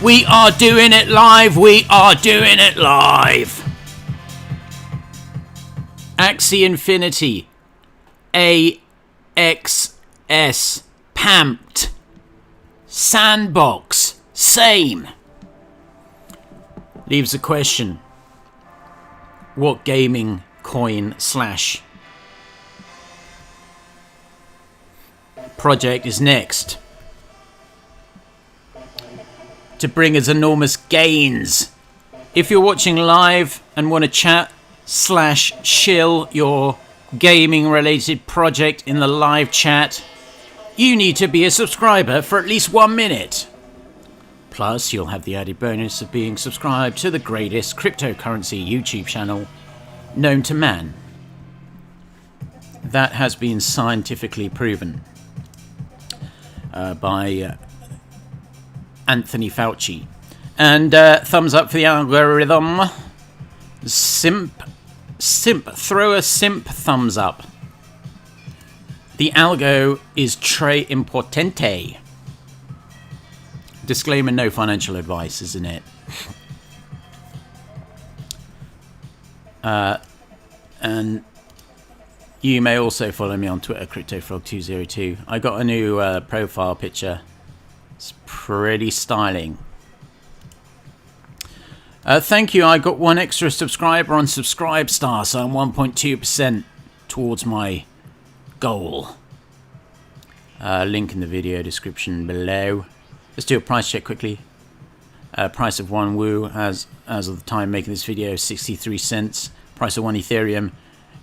We are doing it live. We are doing it live. Axie Infinity. AXS. PAMPed. Sandbox. Same. Leaves a question. What gaming coin / project is next to bring us enormous gains? If you're watching live and want to chat / shill your gaming related project in the live chat, you need to be a subscriber for at least 1 minute. Plus, you'll have the added bonus of being subscribed to the greatest cryptocurrency YouTube channel known to man. That has been scientifically proven by Anthony Fauci. And thumbs up for the algorithm. Simp, throw a simp thumbs up. The algo is tre importante. Disclaimer, no financial advice, isn't it? And you may also follow me on Twitter, CryptoFrog202. I got a new profile picture. It's pretty styling. Thank you. I got one extra subscriber on Subscribestar, so I'm 1.2% towards my goal. Link in the video description below. Let's do a price check quickly. Price of one Woo as of the time making this video, 63 cents. Price of one Ethereum,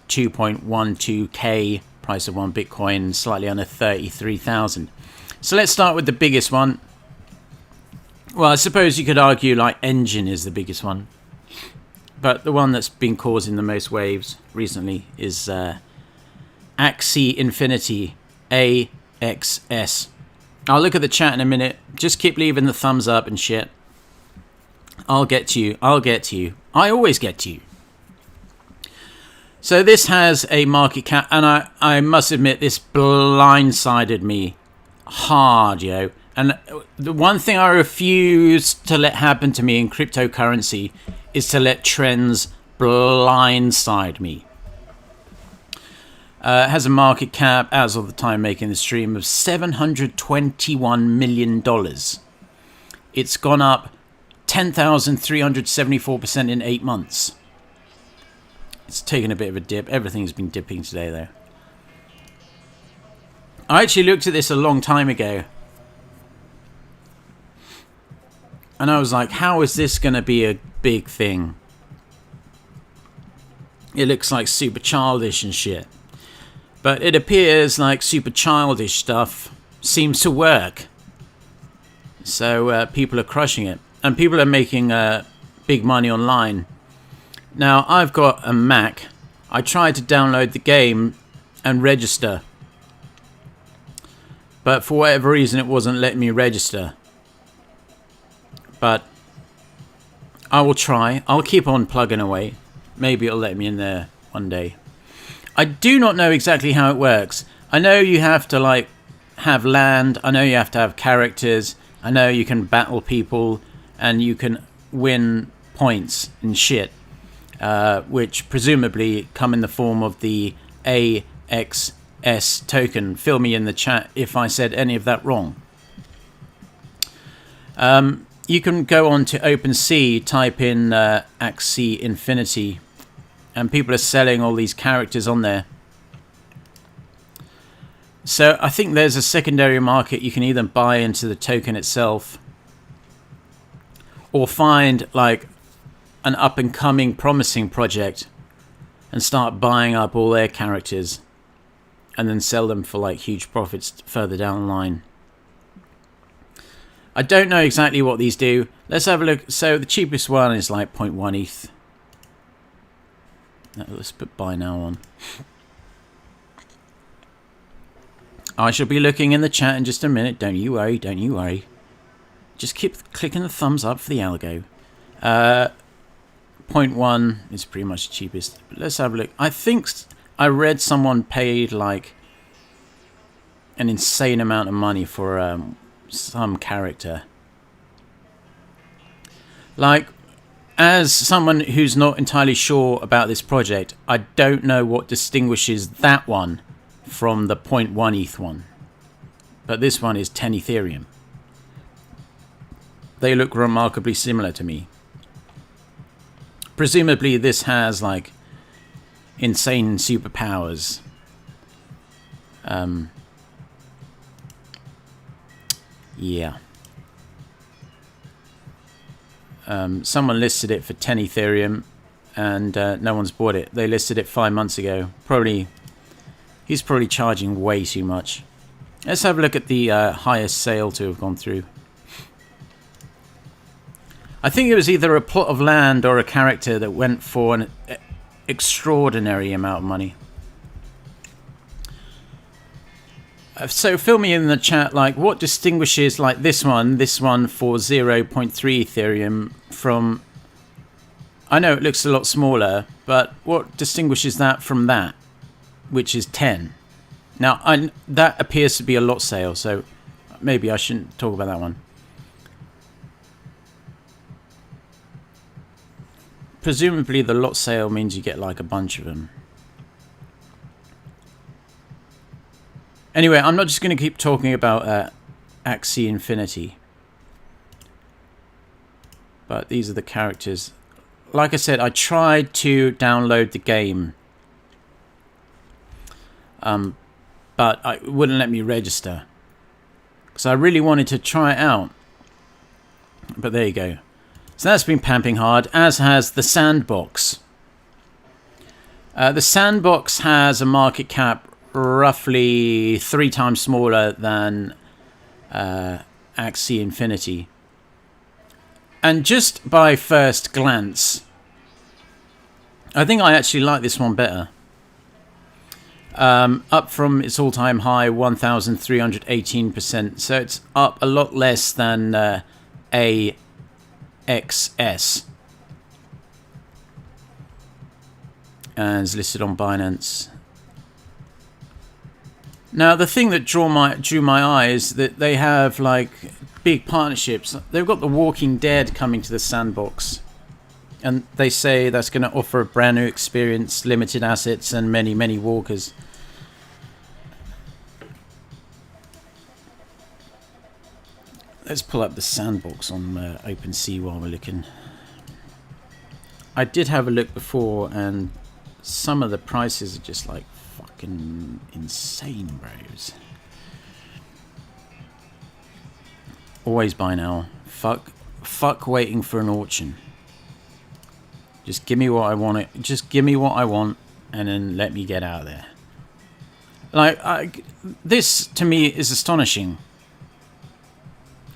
2.12k. Price of one Bitcoin, slightly under 33,000. So let's start with the biggest one. Well, I suppose you could argue like Engine is the biggest one. But the one that's been causing the most waves recently is Axie Infinity, AXS. I'll look at the chat in a minute. Just keep leaving the thumbs up and shit. I'll get to you. I'll get to you. I always get to you. So this has a market cap, and I must admit this blindsided me hard, yo. And the one thing I refuse to let happen to me in cryptocurrency is to let trends blindside me. It has a market cap, as of the time making the stream, of $721 million. It's gone up 10,374% in 8 months. It's taken a bit of a dip. Everything's been dipping today, though. I actually looked at this a long time ago. And I was like, how is this going to be a big thing? It looks like super childish and shit. But it appears like super childish stuff seems to work. So people are crushing it. And people are making big money online. Now, I've got a Mac. I tried to download the game and register, but for whatever reason it wasn't letting me register. But I will try. I'll keep on plugging away. Maybe it'll let me in there one day. I do not know exactly how it works. I know you have to like have land. I know you have to have characters. I know you can battle people and you can win points and shit, which presumably come in the form of the AXS token. Fill me in the chat if I said any of that wrong. You can go on to OpenSea, type in Axie Infinity, and people are selling all these characters on there. So I think there's a secondary market. You can either buy into the token itself or find like an up-and-coming promising project and start buying up all their characters and then sell them for like huge profits further down the line. I don't know exactly what these do. Let's have a look. So the cheapest one is like 0.1 ETH. Let's put buy now on. I shall be looking in the chat in just a minute. Don't you worry, don't you worry. Just keep clicking the thumbs up for the algo. 0.1 is pretty much the cheapest. But let's have a look. I think I read someone paid like an insane amount of money for some character. Like, as someone who's not entirely sure about this project, I don't know what distinguishes that one from the 0.1 ETH one. But this one is 10 Ethereum. They look remarkably similar to me. Presumably this has like insane superpowers. Yeah. Someone listed it for 10 Ethereum and no one's bought it. They listed it 5 months ago. He's probably charging way too much. Let's have a look at the highest sale to have gone through. I think it was either a plot of land or a character that went for an extraordinary amount of money. So fill me in the chat, like what distinguishes like this one for 0.3 Ethereum from, I know it looks a lot smaller, but what distinguishes that from that, which is 10? Now, that appears to be a lot sale, so maybe I shouldn't talk about that one. Presumably the lot sale means you get like a bunch of them. Anyway, I'm not just going to keep talking about Axie Infinity. But these are the characters. Like I said, I tried to download the game. But it wouldn't let me register. Because I really wanted to try it out. But there you go. So that's been pamping hard, as has the Sandbox. The Sandbox has a market cap roughly 3 times smaller than Axie Infinity. And just by first glance, I think I actually like this one better. Up from its all-time high, 1,318%. So it's up a lot less than AXS. And it's listed on Binance. Now, the thing that drew my eye is that they have like big partnerships. They've got The Walking Dead coming to the Sandbox, and they say that's going to offer a brand new experience, limited assets, and many, many walkers. Let's pull up the Sandbox on OpenSea while we're looking. I did have a look before, and some of the prices are just like fucking insane, bros. Always buy now. Fuck waiting for an auction. Just give me what I want. Just give me what I want, and then let me get out of there. Like, this to me is astonishing.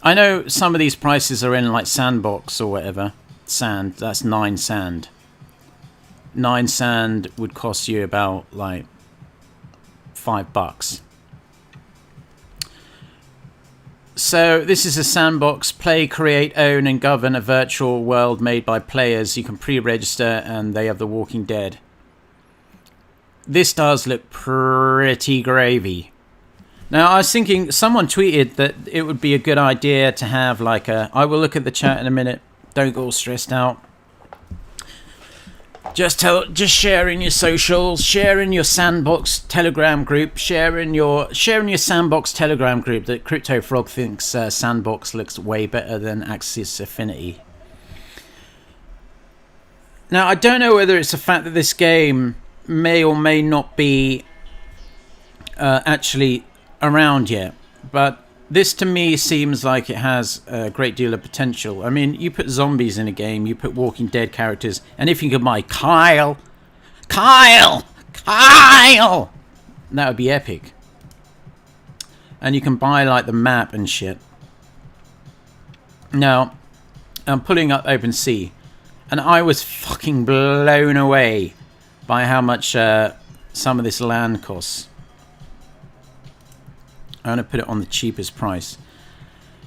I know some of these prices are in like Sandbox or whatever. Sand, that's 9 sand. 9 sand would cost you about like $5. So this is a sandbox. Play, create, own and govern a virtual world made by players. You can pre-register and they have The Walking Dead. This does look pretty gravy. Now I was thinking, someone tweeted that it would be a good idea to have like a, I will look at the chat in a minute, don't get all stressed out. Just share in your socials, share in your Sandbox Telegram group, share in your Sandbox Telegram group that Crypto Frog thinks Sandbox looks way better than Axie Infinity. Now I don't know whether it's the fact that this game may or may not be actually around yet, but this to me seems like it has a great deal of potential. I mean, you put zombies in a game, you put Walking Dead characters, and if you could buy Kyle, that would be epic. And you can buy like the map and shit. Now, I'm pulling up OpenSea, and I was fucking blown away by how much some of this land costs. I'm going to put it on the cheapest price.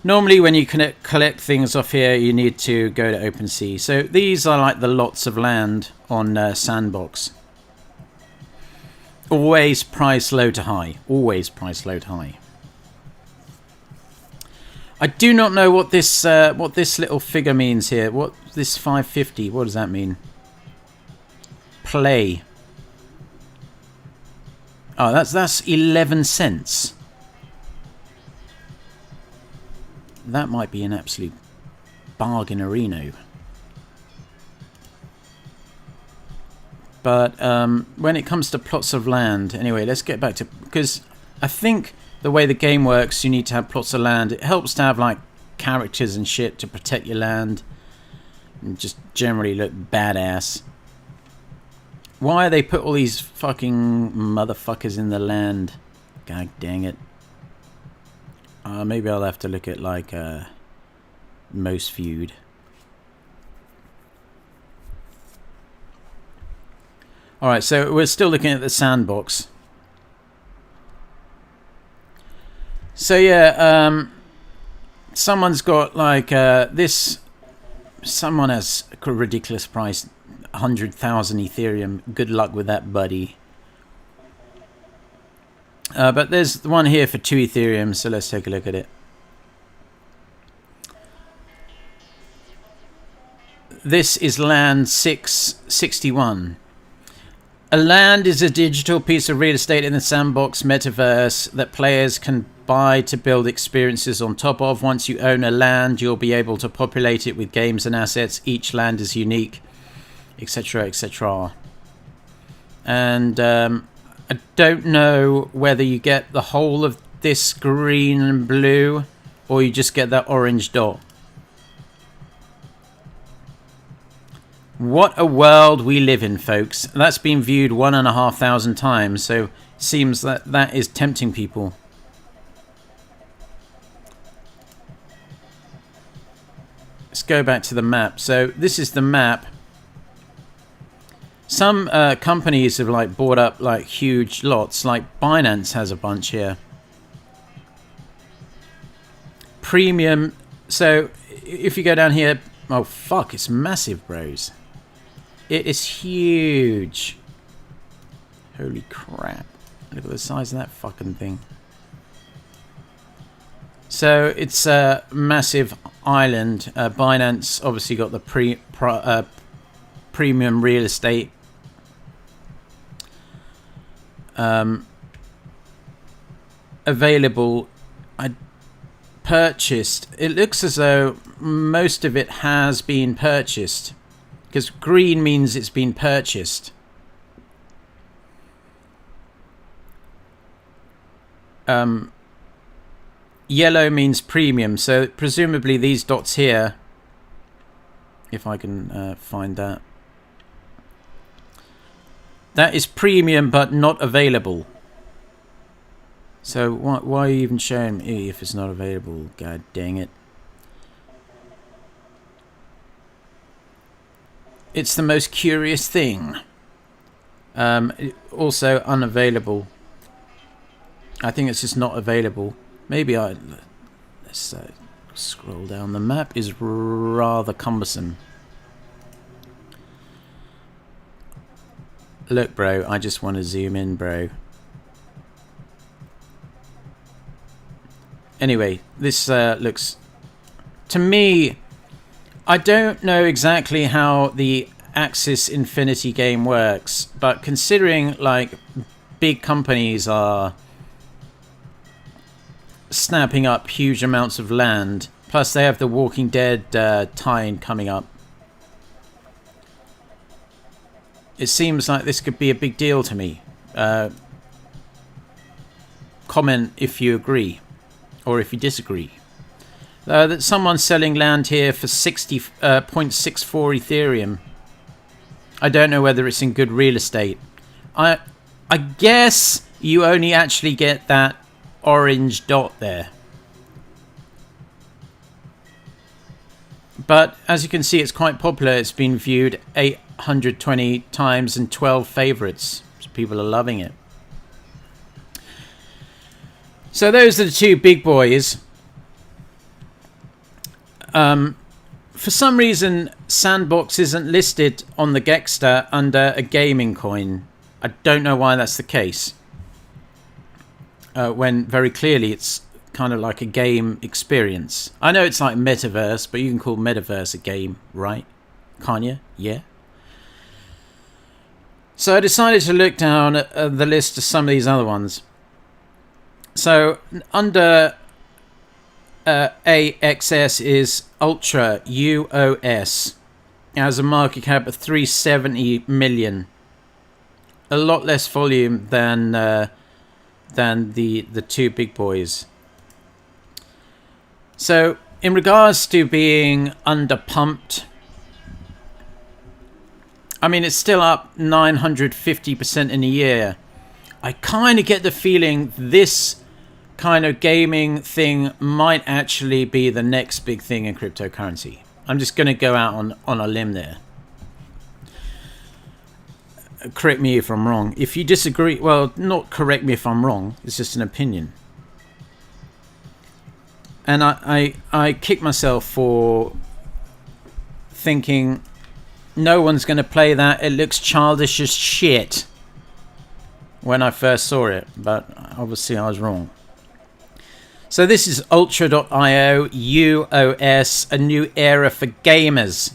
Normally when you collect things off here, you need to go to OpenSea. So these are like the lots of land on Sandbox. Always price low to high. Always price low to high. I do not know what this little figure means here. What this 550? What does that mean? Play. Oh, that's 11 cents. That might be an absolute bargain-arino. But when it comes to plots of land, anyway, let's get back to, because I think the way the game works, you need to have plots of land. It helps to have like characters and shit to protect your land and just generally look badass. Why they put all these fucking motherfuckers in the land? God dang it. Maybe I'll have to look at like most viewed. Alright, so we're still looking at the Sandbox. So yeah, someone's got like this. Someone has a ridiculous price, 100,000 Ethereum. Good luck with that, buddy. But there's one here for 2 Ethereum, so let's take a look at it. This is land 661. A land is a digital piece of real estate in the Sandbox metaverse that players can buy to build experiences on top of. Once you own a land, you'll be able to populate it with games and assets. Each land is unique, etc., etc. And I don't know whether you get the whole of this green and blue or you just get that orange dot. What a world we live in, folks. That's been viewed 1,500 times, so it seems that that is tempting people. Let's go back to the map. So this is the map. Some companies have like bought up like huge lots, like Binance has a bunch here. Premium. So if you go down here, oh fuck, it's massive, bros. It is huge. Holy crap. Look at the size of that fucking thing. So it's a massive island. Binance obviously got the premium real estate. Available. I purchased. It looks as though most of it has been purchased, because green means it's been purchased. Yellow means premium, so presumably these dots here, if I can find that, that is premium but not available. So why are you even showing me if it's not available? God dang it. It's the most curious thing. Also unavailable. I think it's just not available. Maybe let's scroll down. The map is rather cumbersome. Look, bro, I just want to zoom in, bro. Anyway, this looks... To me, I don't know exactly how the Axie Infinity game works, but considering, like, big companies are snapping up huge amounts of land, plus they have the Walking Dead tie-in coming up, it seems like this could be a big deal to me. Comment if you agree, or if you disagree. That someone's selling land here for 60.64 Ethereum. I don't know whether it's in good real estate. I guess you only actually get that orange dot there. But as you can see, it's quite popular. It's been viewed 820 times and 12 favorites. So people are loving it. So those are the two big boys. For some reason, Sandbox isn't listed on the Gexter under a gaming coin. I don't know why that's the case. When very clearly it's kind of like a game experience. I know it's like Metaverse, but you can call Metaverse a game, right? Can't you? Yeah. So I decided to look down at the list of some of these other ones. So under AXS is Ultra UOS. It has a market cap of 370 million. A lot less volume than the two big boys. So in regards to being underpumped, I mean, it's still up 950% in a year. I kind of get the feeling this kind of gaming thing might actually be the next big thing in cryptocurrency. I'm just going to go out on a limb there. Correct me if I'm wrong. If you disagree, well, not correct me if I'm wrong. It's just an opinion. And I kick myself for thinking no one's going to play that. It looks childish as shit when I first saw it. But obviously I was wrong. So this is Ultra.io, UOS, a new era for gamers.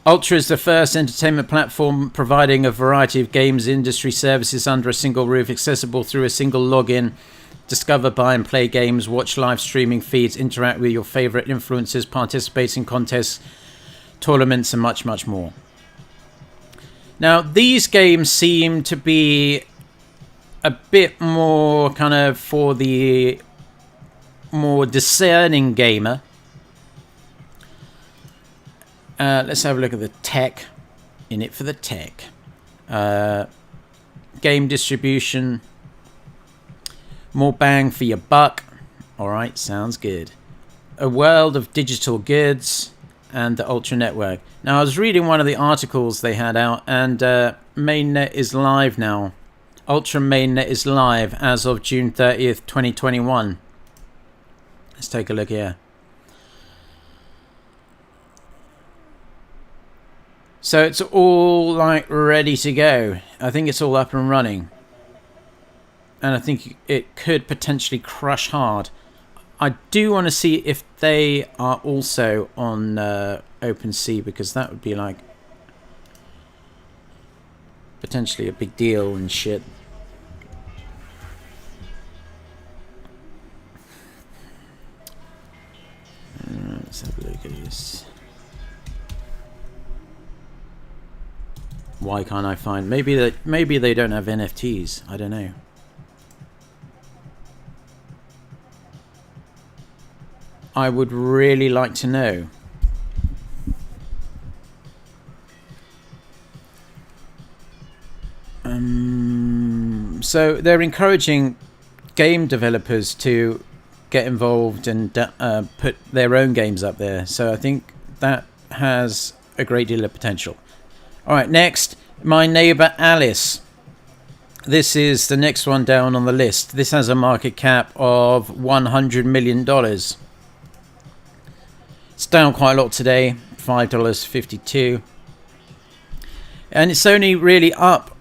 Ultra is the first entertainment platform providing a variety of games industry services under a single roof, accessible through a single login. Discover, buy and play games, watch live streaming feeds, interact with your favorite influencers, participate in contests, tournaments and much, much more. Now, these games seem to be a bit more kind of for the more discerning gamer. Let's have a look at the tech. In it for the tech. Game distribution. More bang for your buck. Alright, sounds good. A world of digital goods. And the Ultra Network. Now, I was reading one of the articles they had out. And mainnet is live now. Ultra mainnet is live as of June 30th, 2021. Let's take a look here. So it's all like ready to go. I think it's all up and running. And I think it could potentially crush hard. I do want to see if they are also on OpenSea, because that would be like potentially a big deal and shit. Let's have a look at this. Why can't I find? Maybe they don't have NFTs. I don't know. I would really like to know. So they're encouraging game developers to get involved and put their own games up there. So I think that has a great deal of potential. All right, next, my neighbor Alice. This is the next one down on the list. This has a market cap of $100 million. It's down quite a lot today, $5.52. And it's only really up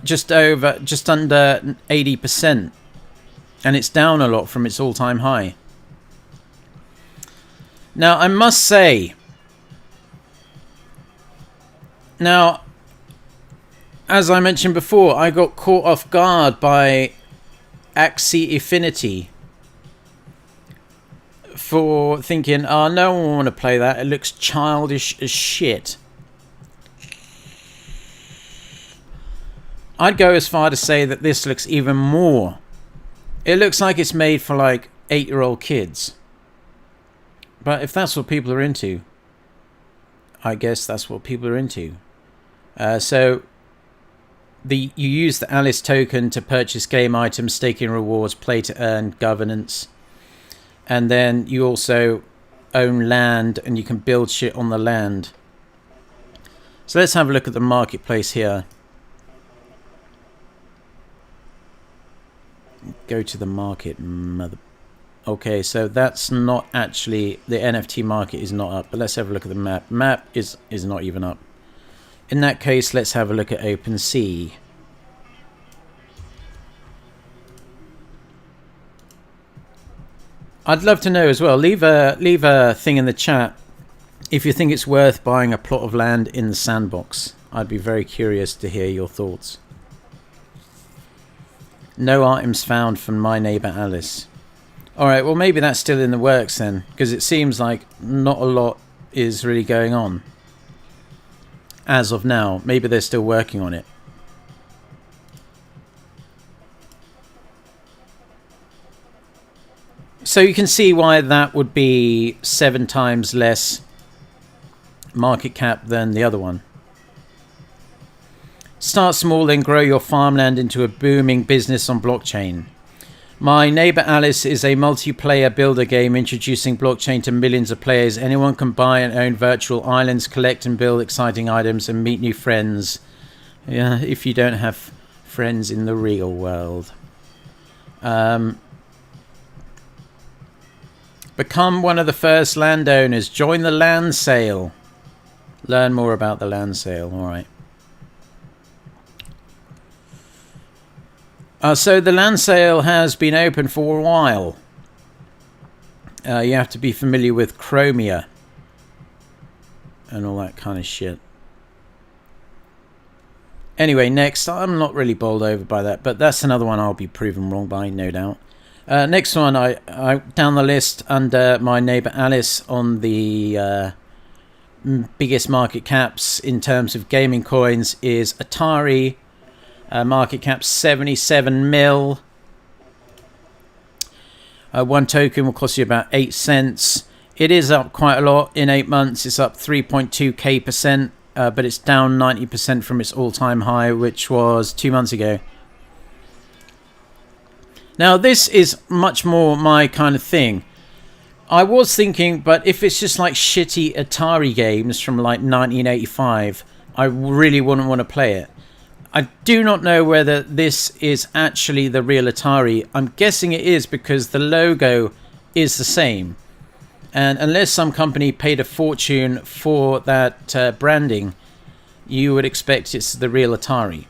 just under 80%. And it's down a lot from its all-time high. Now, I must say, as I mentioned before, I got caught off guard by Axie Infinity for thinking, oh, no one will want to play that. It looks childish as shit. I'd go as far to say that this looks even more. It looks like it's made for like 8-year-old kids. But if that's what people are into, I guess that's what people are into. So you use the Alice token to purchase game items, staking rewards, play to earn, governance. And then you also own land and you can build shit on the land. So let's have a look at the marketplace here. Go to the market, mother. Okay, so that's not actually, the NFT market is not up, but let's have a look at the map. Map is not even up. In that case, let's have a look at OpenSea. I'd love to know as well. Leave a thing in the chat if you think it's worth buying a plot of land in the Sandbox. I'd be very curious to hear your thoughts. No items found from my neighbor Alice. Alright, well maybe that's still in the works then, because it seems like not a lot is really going on as of now. Maybe they're still working on it. So you can see why that would be 7 times less market cap than the other one. Start small, then grow your farmland into a booming business on blockchain. My Neighbor Alice is a multiplayer builder game introducing blockchain to millions of players. Anyone can buy and own virtual islands, collect and build exciting items, and meet new friends. Yeah, if you don't have friends in the real world. Become one of the first landowners. Join the land sale. Learn more about the land sale. All right. So the land sale has been open for a while. You have to be familiar with Chromia and all that kind of shit. Anyway, next, I'm not really bowled over by that, but that's another one I'll be proven wrong by, no doubt. Next one, I down the list under my neighbor Alice on the biggest market caps in terms of gaming coins is Atari. Market cap 77 mil. One token will cost you about 8 cents. It is up quite a lot in 8 months. It's up 3.2%, but it's down 90% from its all-time high, which was 2 months ago. Now, this is much more my kind of thing. I was thinking, but if it's just like shitty Atari games from like 1985, I really wouldn't want to play it. I do not know whether this is actually the real Atari. I'm guessing it is because the logo is the same. And unless some company paid a fortune for that branding, you would expect it's the real Atari.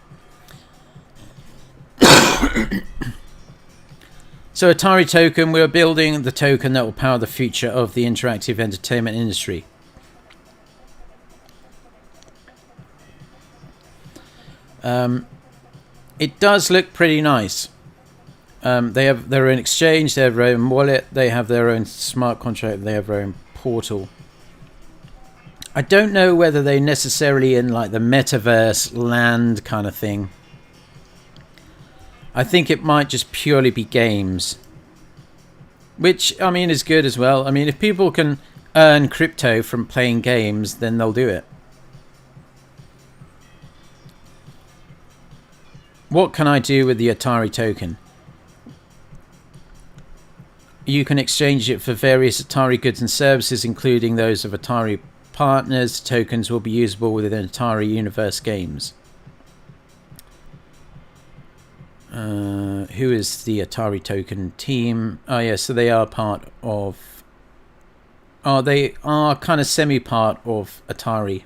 So Atari token, we're building the token that will power the future of the interactive entertainment industry. It does look pretty nice. They have their own exchange, they have their own wallet, they have their own smart contract, they have their own portal. I don't know whether they necessarily in like the metaverse land kind of thing. I think it might just purely be games. Which, I mean, is good as well. I mean, if people can earn crypto from playing games, then they'll do it. What can I do with the Atari token? You can exchange it for various Atari goods and services, including those of Atari partners. Tokens will be usable within Atari Universe games. Who is the Atari token team? Oh yeah, so they are part of... Oh, they are kind of semi-part of Atari.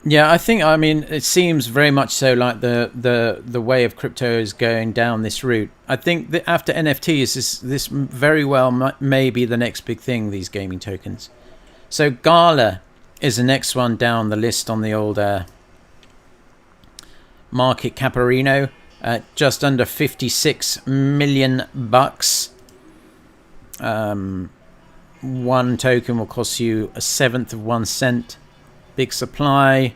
Yeah, I mean, it seems very much so like the way of crypto is going down this route. I think that after NFTs, this very well may be the next big thing, these gaming tokens. So Gala is the next one down the list on the old market caparino at just under 56 million bucks. One token will cost you 1/7 of 1 cent. Big supply.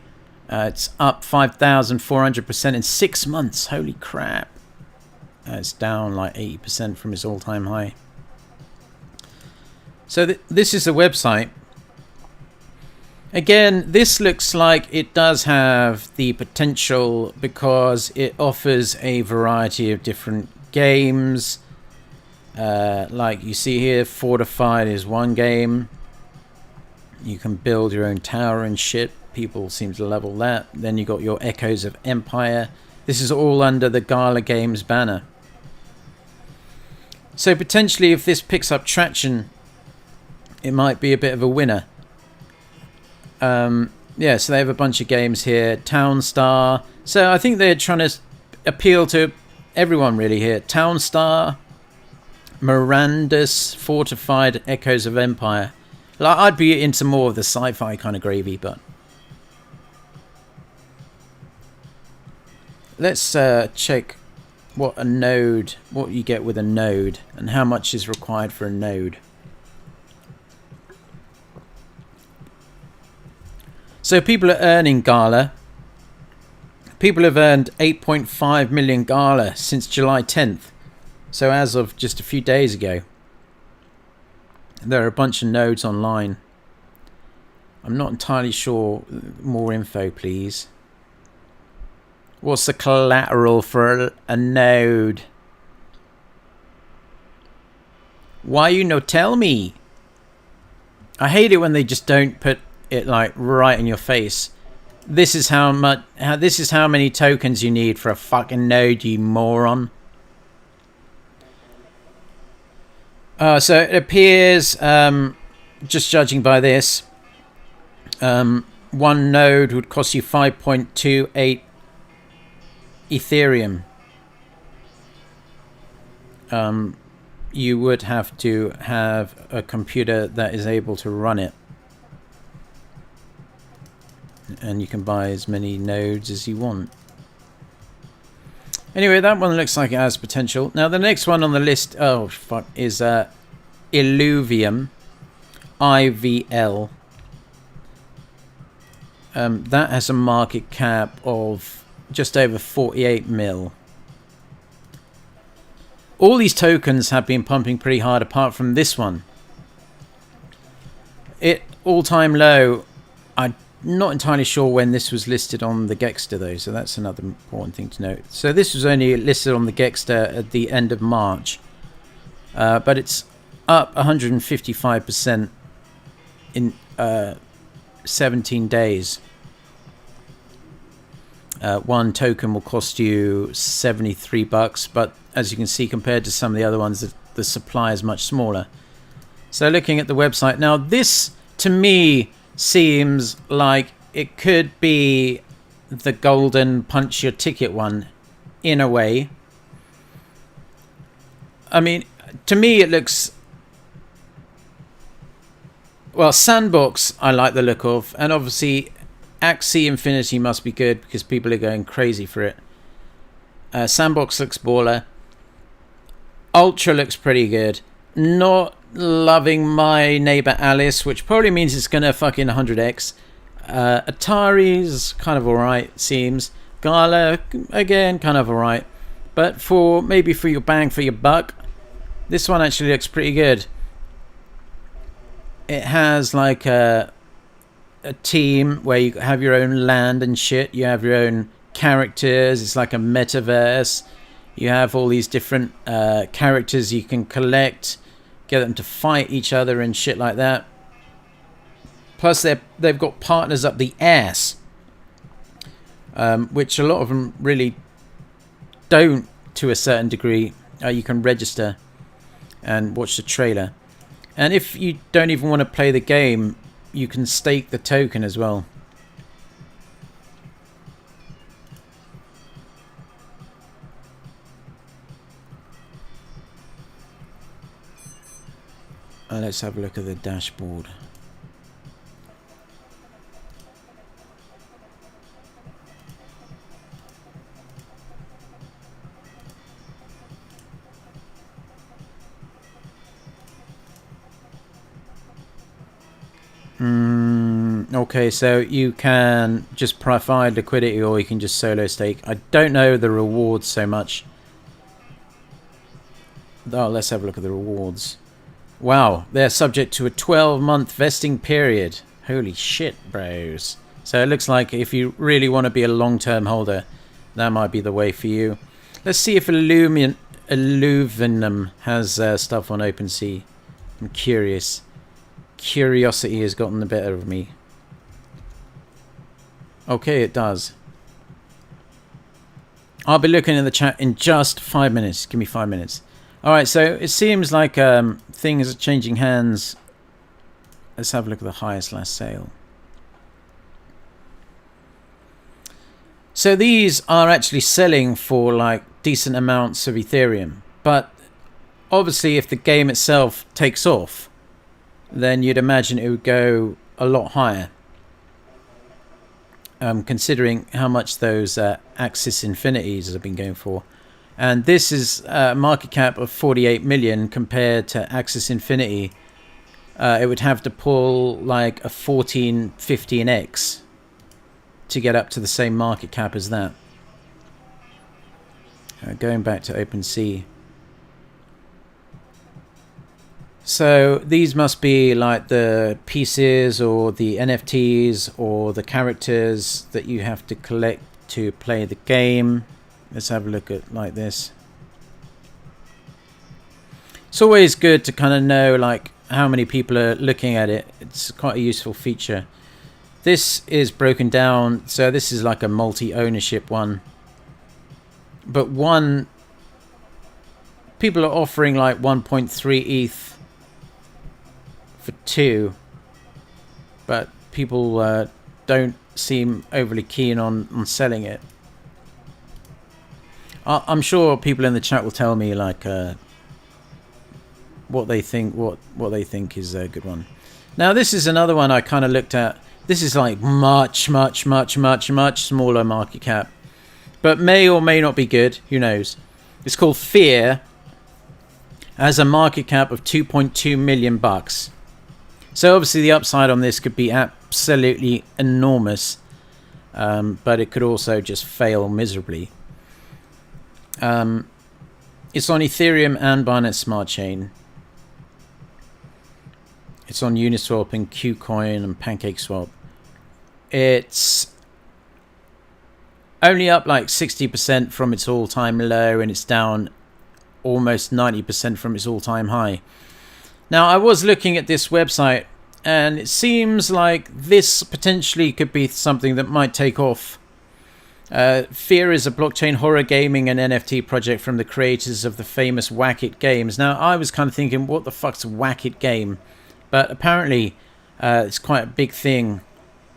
It's up 5,400% in 6 months. Holy crap. It's down like 80% from its all-time high. So this is the website. Again, this looks like it does have the potential because it offers a variety of different games. Like you see here, Fortified is one game. You can build your own tower and shit. People seem to level that. Then you got your Echoes of Empire. This is all under the Gala Games banner. So potentially if this picks up traction, it might be a bit of a winner. Yeah, so they have a bunch of games here. Town Star. So I think they're trying to appeal to everyone really here. Town Star, Mirandus, Fortified, Echoes of Empire. Like, I'd be into more of the sci-fi kind of gravy, but let's check what you get with a node and how much is required for a node. So people are earning Gala. People have earned 8.5 million Gala since July 10th. So as of just a few days ago. There are a bunch of nodes online. I'm not entirely sure. More info, please. What's the collateral for a node? Why you no tell me? I hate it when they just don't put it like right in your face. This is how much. This is how many tokens you need for a fucking node, you moron. So it appears, just judging by this, one node would cost you 5.28 Ethereum. You would have to have a computer that is able to run it. And you can buy as many nodes as you want. Anyway, that one looks like it has potential. Now, the next one on the list, oh fuck, is Illuvium, IVL. That has a market cap of just over 48 mil. All these tokens have been pumping pretty hard, apart from this one. It all-time low. I'm not entirely sure when this was listed on the Gexter though, so that's another important thing to note. So this was only listed on the Gexter at the end of March, but it's up 155% in 17 days. One token will cost you 73 bucks, but as you can see, compared to some of the other ones, the supply is much smaller. So looking at the website now, this to me seems like it could be the golden punch your ticket one in a way. I mean, to me it looks, well, Sandbox I like the look of, and obviously Axie Infinity must be good because people are going crazy for it. Sandbox looks baller. Ultra looks pretty good. Not loving My Neighbor Alice, which probably means it's gonna fucking 100x. Atari's kind of alright, seems. Gala, again, kind of alright. But for maybe for your bang for your buck, this one actually looks pretty good. It has like a team where you have your own land and shit. You have your own characters. It's like a metaverse. You have all these different characters you can collect, get them to fight each other and shit like that. Plus, they've got partners up the ass, which a lot of them really don't to a certain degree. You can register and watch the trailer. And if you don't even want to play the game, you can stake the token as well. Let's have a look at the dashboard. Okay, so you can just provide liquidity or you can just solo stake. I don't know the rewards so much. Oh, let's have a look at the rewards. Wow, they're subject to a 12-month vesting period. Holy shit, bros. So it looks like if you really want to be a long-term holder, that might be the way for you. Let's see if Illuvium has stuff on OpenSea. I'm curious. Curiosity has gotten the better of me. Okay, it does. I'll be looking in the chat in just 5 minutes. Give me 5 minutes. Alright, so it seems like things are changing hands. Let's have a look at the highest last sale. So these are actually selling for like decent amounts of Ethereum. But obviously if the game itself takes off, then you'd imagine it would go a lot higher. Considering how much those Axie Infinities have been going for. And this is a market cap of 48 million compared to Axie Infinity. It would have to pull like a 15x to get up to the same market cap as that. Going back to OpenSea. So these must be like the pieces or the NFTs or the characters that you have to collect to play the game. Let's have a look at like this. It's always good to kind of know like how many people are looking at it. It's quite a useful feature. This is broken down, so this is like a multi-ownership one. But people are offering like 1.3 ETH for 2, but people don't seem overly keen on selling it. I'm sure people in the chat will tell me like what they think is a good one. Now this is another one I kind of looked at. This is like much smaller market cap, but may or may not be good. Who knows? It's called Fear. Has a market cap of 2.2 million bucks. So obviously the upside on this could be absolutely enormous, but it could also just fail miserably. It's on Ethereum and Binance Smart Chain. It's on Uniswap and KuCoin and PancakeSwap. It's only up like 60% from its all-time low, and it's down almost 90% from its all-time high. Now, I was looking at this website, and it seems like this potentially could be something that might take off. Fear is a blockchain horror gaming and NFT project from the creators of the famous Whack It games. Now, I was kind of thinking, what the fuck's a Whack It game? But apparently, it's quite a big thing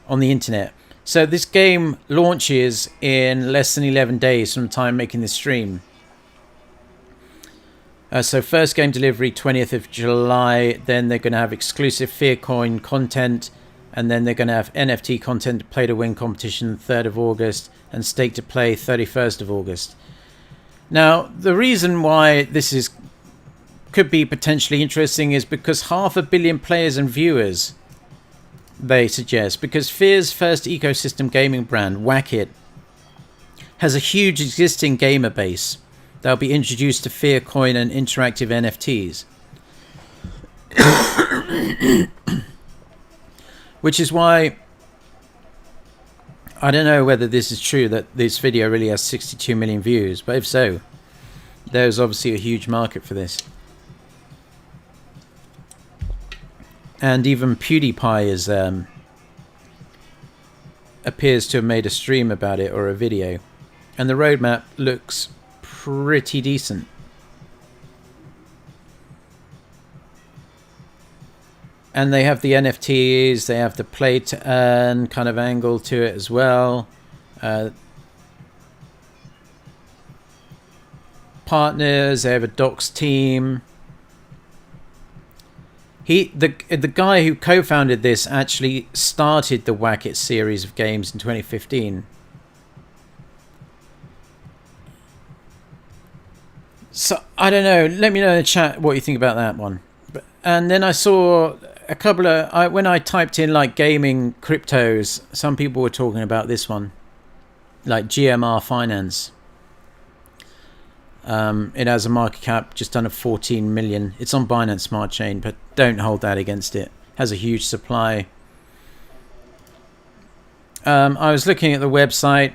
on the internet. So this game launches in less than 11 days from the time making this stream. So first game delivery 20th of July, then they're going to have exclusive Fearcoin content, and then they're going to have NFT content, play to win competition 3rd of August, and stake to play 31st of August. Now, the reason why this could be potentially interesting is because 500 million players and viewers, they suggest, because Fear's first ecosystem gaming brand, Whack It, has a huge existing gamer base. They'll be introduced to Fearcoin and interactive NFTs. Which is why I don't know whether this is true that this video really has 62 million views, but if so, there's obviously a huge market for this. And even PewDiePie is appears to have made a stream about it or a video, and the roadmap looks pretty decent. And they have the NFTs, they have the play to earn kind of angle to it as well. Partners, they have a docs team. The guy who co-founded this actually started the Whack It series of games in 2015. So I don't know. Let me know in the chat what you think about that one. And then I saw a couple of when I typed in like gaming cryptos, some people were talking about this one, like GMR Finance. It has a market cap just under 14 million. It's on Binance Smart Chain, but don't hold that against it. It has a huge supply. I was looking at the website.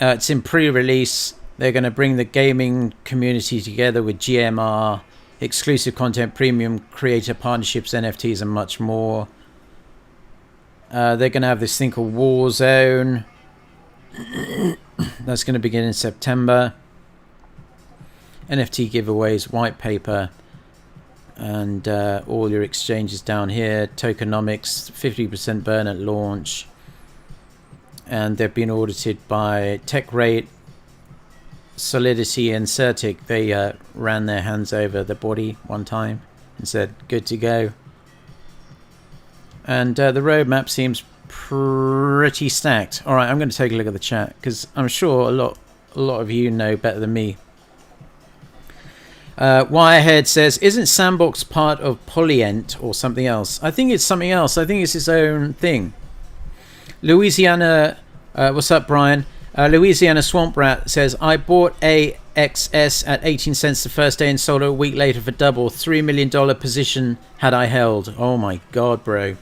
It's in pre-release. They're going to bring the gaming community together with GMR, exclusive content, premium creator partnerships, NFTs, and much more. They're going to have this thing called Warzone. That's going to begin in September. NFT giveaways, white paper, and all your exchanges down here. Tokenomics, 50% burn at launch. And they've been audited by TechRate, Solidity, and Certic. They ran their hands over the body one time and said, good to go. And the roadmap seems pretty stacked. All right, I'm going to take a look at the chat because I'm sure a lot of you know better than me. Wirehead says, isn't Sandbox part of Polyent or something else? I think it's something else. I think it's its own thing. Louisiana, what's up, Brian? Louisiana Swamp Rat says, I bought AXS at 18 cents the first day and sold it a week later for double. $3 million position had I held. Oh my god, bro.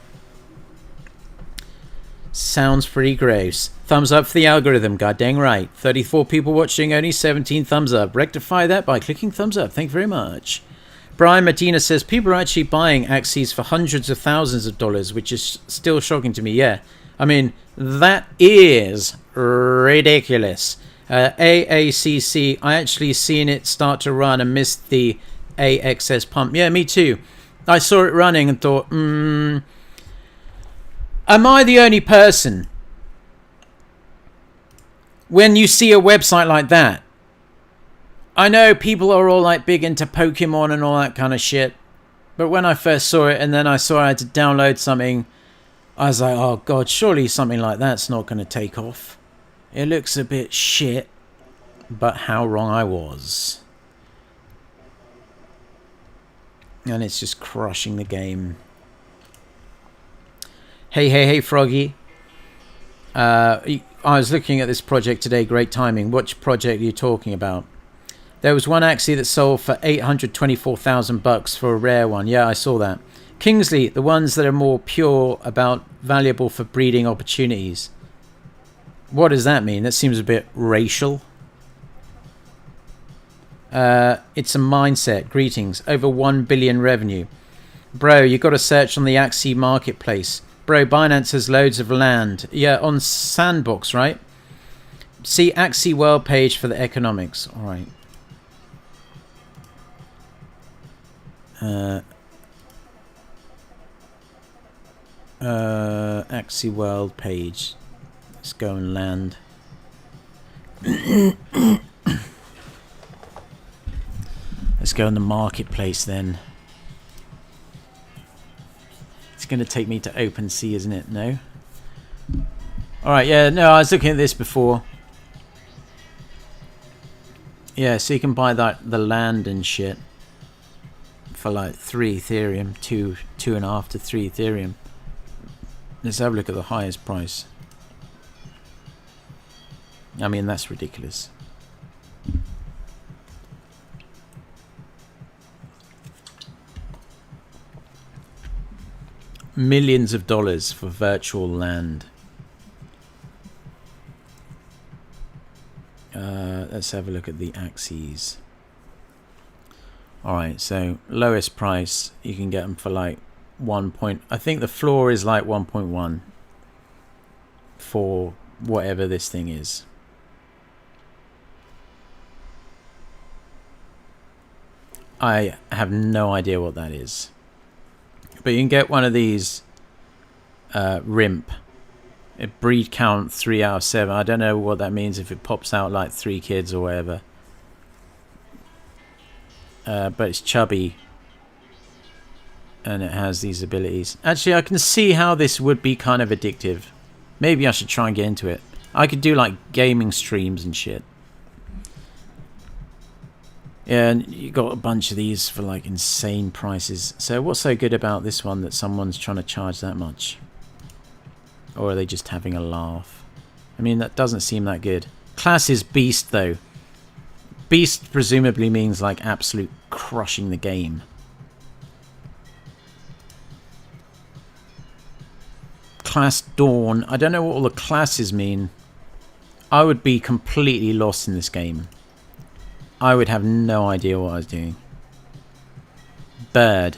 Sounds pretty gross. Thumbs up for the algorithm, god dang right. 34 people watching, only 17 thumbs up. Rectify that by clicking thumbs up. Thank you very much. Brian Medina says, people are actually buying Axies for hundreds of thousands of dollars, which is still shocking to me. Yeah, I mean, that is ridiculous. AACC, I actually seen it start to run and missed the AXS pump. Yeah, me too. I saw it running and thought, am I the only person when you see a website like that? I know people are all like big into Pokemon and all that kind of shit, but when I first saw it and then I saw I had to download something, I was like, oh god, surely something like that's not going to take off. It looks a bit shit, but how wrong I was. And it's just crushing the game. Hey, Froggy. I was looking at this project today. Great timing. Which project are you talking about? There was one Axie that sold for $824,000 for a rare one. Yeah, I saw that. Kingsley, the ones that are more pure about valuable for breeding opportunities. What does that mean? That seems a bit racial. It's a mindset. Greetings. Over 1 billion revenue. Bro, you got to search on the Axie marketplace. Bro, Binance has loads of land. Yeah, on Sandbox, right? See Axie World page for the economics. All right. Axie World page. Let's go and land. Let's go in the marketplace then. It's going to take me to OpenSea, isn't it? No. Alright, yeah, no, I was looking at this before. Yeah, so you can buy that the land and shit for like 3 Ethereum, 2.5 to 3 Ethereum. Let's have a look at the highest price. I mean, that's ridiculous. Millions of dollars for virtual land. Let's have a look at the Axies. Alright, so lowest price, you can get them for like 1 point. I think the floor is like 1.1. for whatever this thing is. I have no idea what that is. But you can get one of these RIMP. It breed count 3 out of 7. I don't know what that means, if it pops out like 3 kids or whatever. But it's chubby. And it has these abilities. Actually, I can see how this would be kind of addictive. Maybe I should try and get into it. I could do like gaming streams and shit. Yeah, and you got a bunch of these for like insane prices. So what's so good about this one that someone's trying to charge that much? Or are they just having a laugh? I mean, that doesn't seem that good. Class is Beast, though. Beast presumably means like absolute crushing the game. Class Dawn. I don't know what all the classes mean. I would be completely lost in this game. I would have no idea what I was doing. Bird.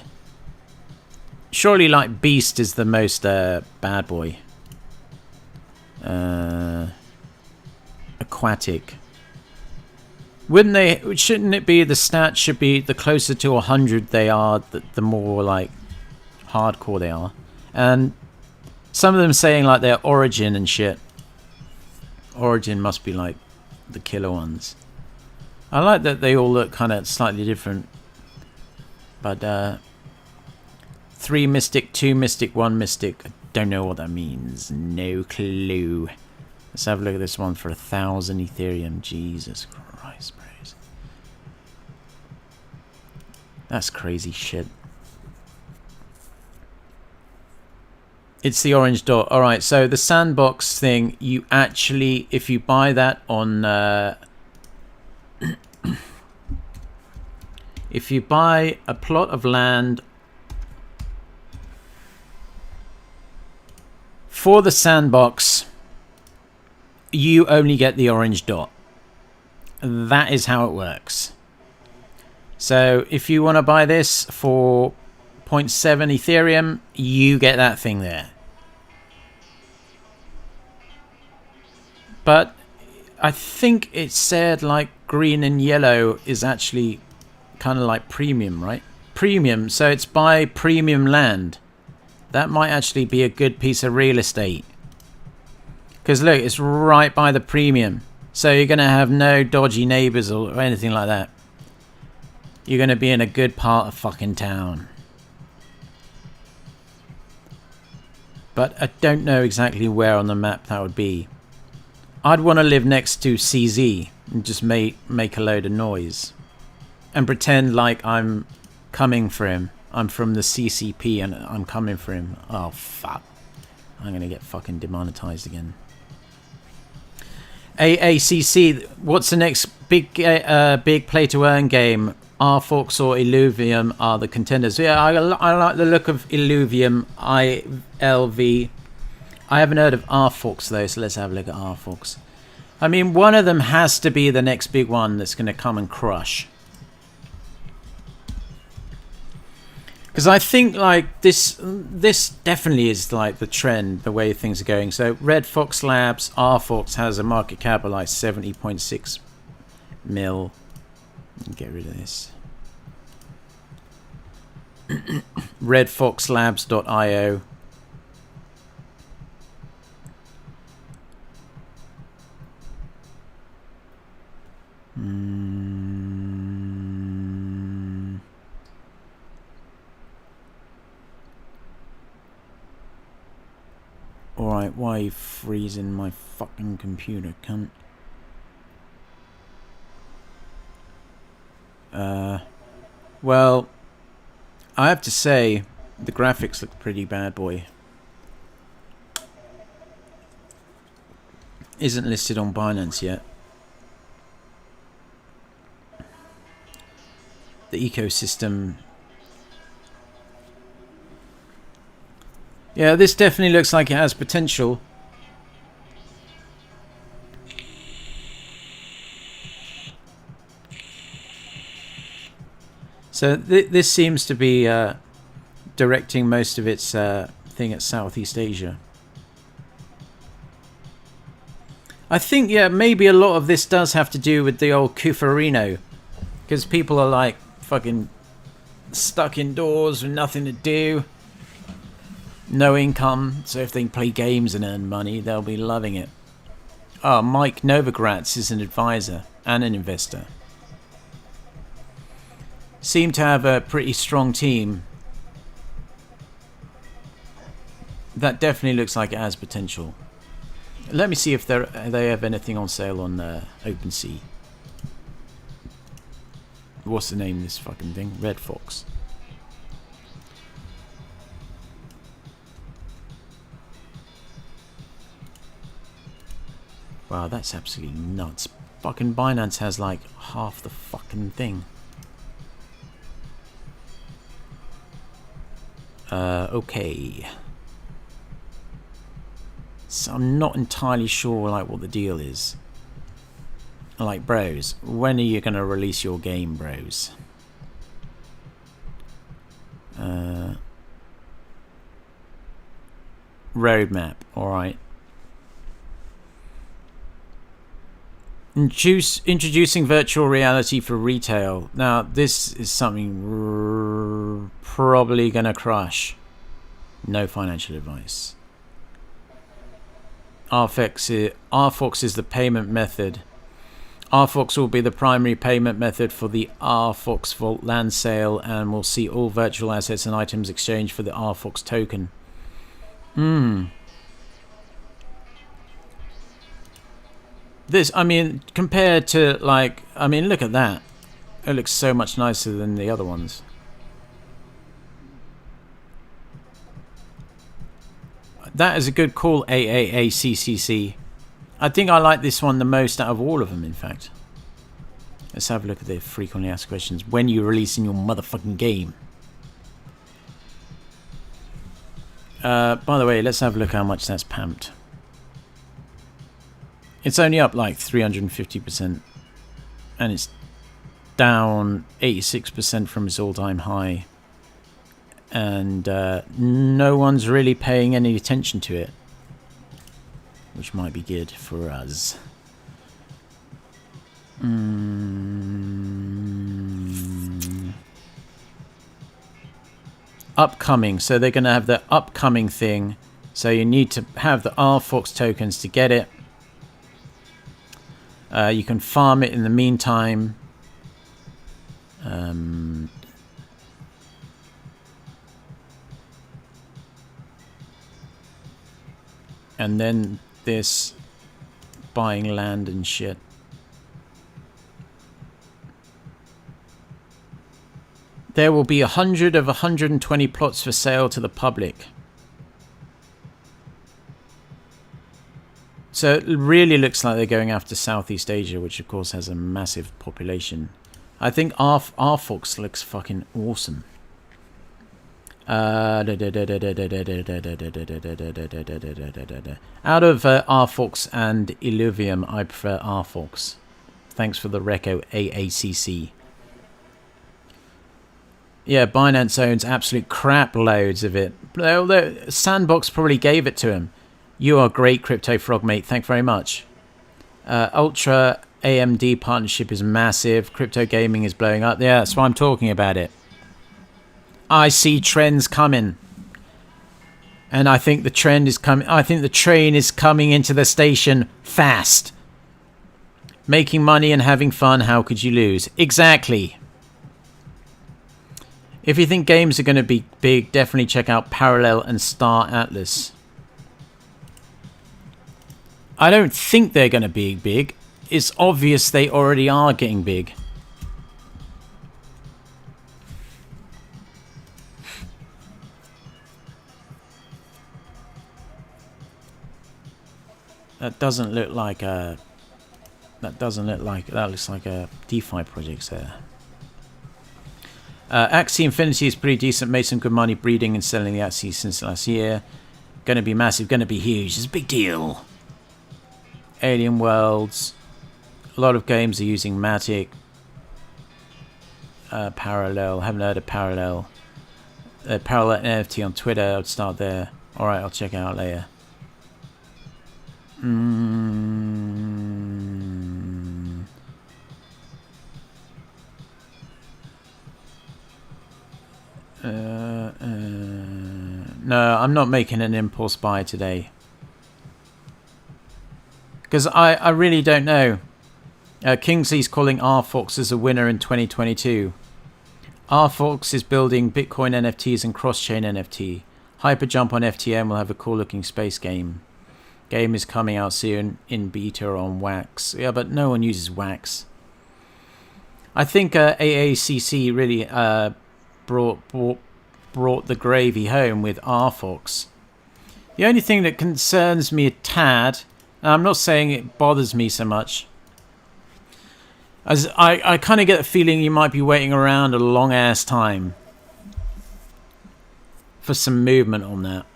Surely like Beast is the most bad boy. Aquatic. Wouldn't they? Shouldn't it be the stats should be the closer to 100 they are, the more like hardcore they are. And some of them saying like their origin and shit. Origin must be like the killer ones. I like that they all look kind of slightly different. But 3 mystic, 2 mystic, 1 mystic. I don't know what that means. No clue. Let's have a look at this one for 1,000 Ethereum. Jesus Christ, bros. That's crazy shit. It's the orange dot. Alright, so the Sandbox thing, you actually, if you buy that on... if you buy a plot of land for the Sandbox, you only get the orange dot. That is how it works. So if you want to buy this for 0.7 Ethereum, you get that thing there. But I think it said like green and yellow is actually kind of like premium, right? Premium, so it's buy premium land. That might actually be a good piece of real estate. Because look, it's right by the premium. So you're going to have no dodgy neighbours or anything like that. You're going to be in a good part of fucking town. But I don't know exactly where on the map that would be. I'd want to live next to CZ and just make a load of noise. And pretend like I'm coming for him. I'm from the CCP and I'm coming for him. Oh, fuck. I'm going to get fucking demonetized again. AACC, what's the next big play-to-earn game? RFox or Illuvium are the contenders. Yeah, I like the look of Illuvium, ILV. I haven't heard of RFox though, so let's have a look at RFox. I mean, one of them has to be the next big one that's going to come and crush. Because I think like this definitely is like the trend, the way things are going. So Red Fox Labs, RFox has a market cap of like 70.6 mil. Get rid of this. redfoxlabs.io. Alright, why are you freezing my fucking computer, cunt? Well, I have to say, the graphics look pretty bad, boy. Isn't listed on Binance yet. The ecosystem. Yeah, this definitely looks like it has potential. So this seems to be directing most of its thing at Southeast Asia. I think, yeah, maybe a lot of this does have to do with the old Cuferino. Because people are like fucking stuck indoors with nothing to do. No income. So if they can play games and earn money, they'll be loving it. Oh, Mike Novogratz is an advisor and an investor. Seem to have a pretty strong team. That definitely looks like it has potential. Let me see if they have anything on sale on OpenSea. What's the name of this fucking thing? Red Fox. Wow, that's absolutely nuts. Fucking Binance has like half the fucking thing. Okay. So I'm not entirely sure like what the deal is. Like, bros, when are you gonna release your game, bros? Roadmap, alright. Introducing virtual reality for retail. Now, this is something probably gonna crush. No financial advice. RFox is the payment method. RFox will be the primary payment method for the RFox Vault land sale and will see all virtual assets and items exchanged for the RFox token. This, I mean, compared to like, I mean, look at that. It looks so much nicer than the other ones. That is a good call, AAACCC. I think I like this one the most out of all of them, in fact. Let's have a look at the frequently asked questions. When are you releasing your motherfucking game? By the way, let's have a look how much that's pamped. It's only up like 350%. And it's down 86% from its all-time high. And no one's really paying any attention to it, which might be good for us. Upcoming, so they're going to have the upcoming thing, so you need to have the RFox tokens to get it. You can farm it in the meantime. And then this buying land and shit. There will be 100 of 120 plots for sale to the public. So it really looks like they're going after Southeast Asia, which of course has a massive population. I think RFox looks fucking awesome. Out of RFox and Illuvium, I prefer RFox. Thanks for the reco, AACC. Yeah, Binance owns absolute crap loads of it. Sandbox probably gave it to him. You are great, Crypto Frog, mate. Thank you very much. Ultra AMD partnership is massive. Crypto gaming is blowing up. Yeah, that's why I'm talking about it. I see trends coming. And I think the trend is coming. I think the train is coming into the station fast. Making money and having fun, how could you lose? Exactly. If you think games are going to be big, definitely check out Parallel and Star Atlas. I don't think they're going to be big. It's obvious they already are getting big. That doesn't look like a... That looks like a DeFi project there. Axie Infinity is pretty decent. Made some good money breeding and selling the Axie since last year. Going to be massive. Going to be huge. It's a big deal. Alien Worlds. A lot of games are using Matic. Parallel. Haven't heard of Parallel. Parallel NFT on Twitter. I'd start there. Alright, I'll check it out later. No, I'm not making an impulse buy today. Because I really don't know. Kingsley's calling RFox as a winner in 2022. RFox is building Bitcoin NFTs and cross-chain NFT. Hyperjump on FTM will have a cool-looking space game. Game is coming out soon in beta on Wax. Yeah, but no one uses Wax. I think AACC really brought the gravy home with RFox. The only thing that concerns me a tad, and I'm not saying it bothers me so much, as I kind of get the feeling you might be waiting around a long ass time for some movement on that.